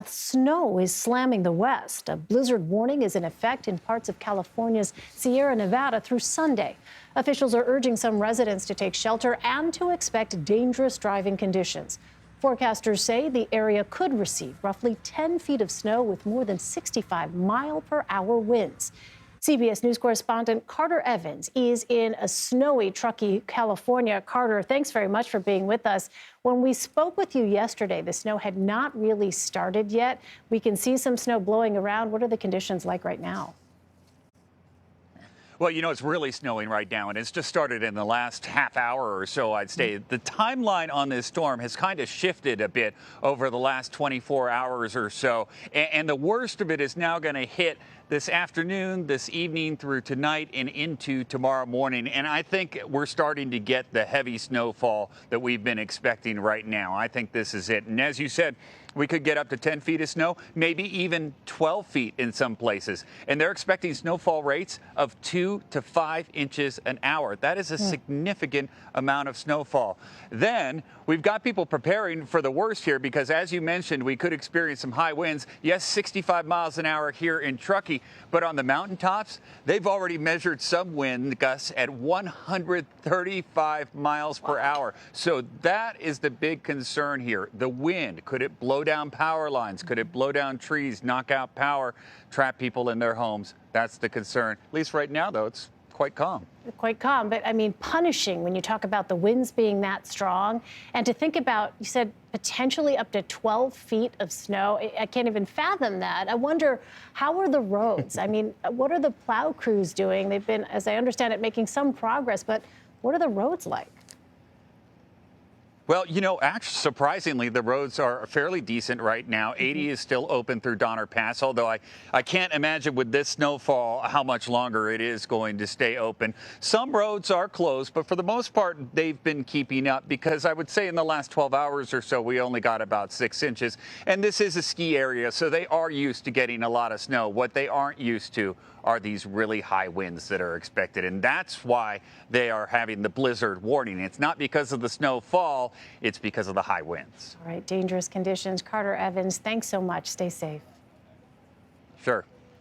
Snow is slamming the West. A blizzard warning is in effect in parts of California's Sierra Nevada through Sunday. Officials are urging some residents to take shelter and to expect dangerous driving conditions. Forecasters say the area could receive roughly 10 feet of snow with more than 65-mile-per-hour winds. CBS News correspondent Carter Evans is in a snowy Truckee, California. Carter, thanks very much for being with us. When we spoke with you yesterday, the snow had not really started yet. We can see some snow blowing around. What are the conditions like right now? Well, it's really snowing right now, and it's just started in the last half hour or so, I'd say. The timeline on this storm has kind of shifted a bit over the last 24 hours or so, and the worst of it is now going to hit this afternoon, this evening, through tonight and into tomorrow morning. And I think we're starting to get the heavy snowfall that we've been expecting right now. I think this is it. And as you said, we could get up to 10 feet of snow, maybe even 12 feet in some places. And they're expecting snowfall rates of 2 to 5 inches an hour. That is a significant amount of snowfall. Then we've got people preparing for the worst here because, as you mentioned, we could experience some high winds. Yes, 65 miles an hour here in Truckee, but on the mountaintops, they've already measured some wind gusts at 135 miles per hour. So that is the big concern here. The wind, could it blow down power lines? Could it blow down trees, knock out power, trap people in their homes? That's the concern. At least right now, though, it's quite calm. Quite calm, but I mean, punishing when you talk about the winds being that strong. And to think about, you said potentially up to 12 feet of snow. I can't even fathom that. I wonder, how are the roads? I mean, what are the plow crews doing? They've been, as I understand it, making some progress, but what are the roads like? Well, actually, surprisingly, the roads are fairly decent right now. 80 is still open through Donner Pass, although I can't imagine with this snowfall how much longer it is going to stay open. Some roads are closed, but for the most part, they've been keeping up because I would say in the last 12 hours or so, we only got about 6 inches. And this is a ski area, so they are used to getting a lot of snow. What they aren't used to are these really high winds that are expected. And that's why they are having the blizzard warning. It's not because of the snowfall, it's because of the high winds. All right, dangerous conditions. Carter Evans, thanks so much. Stay safe. Sure.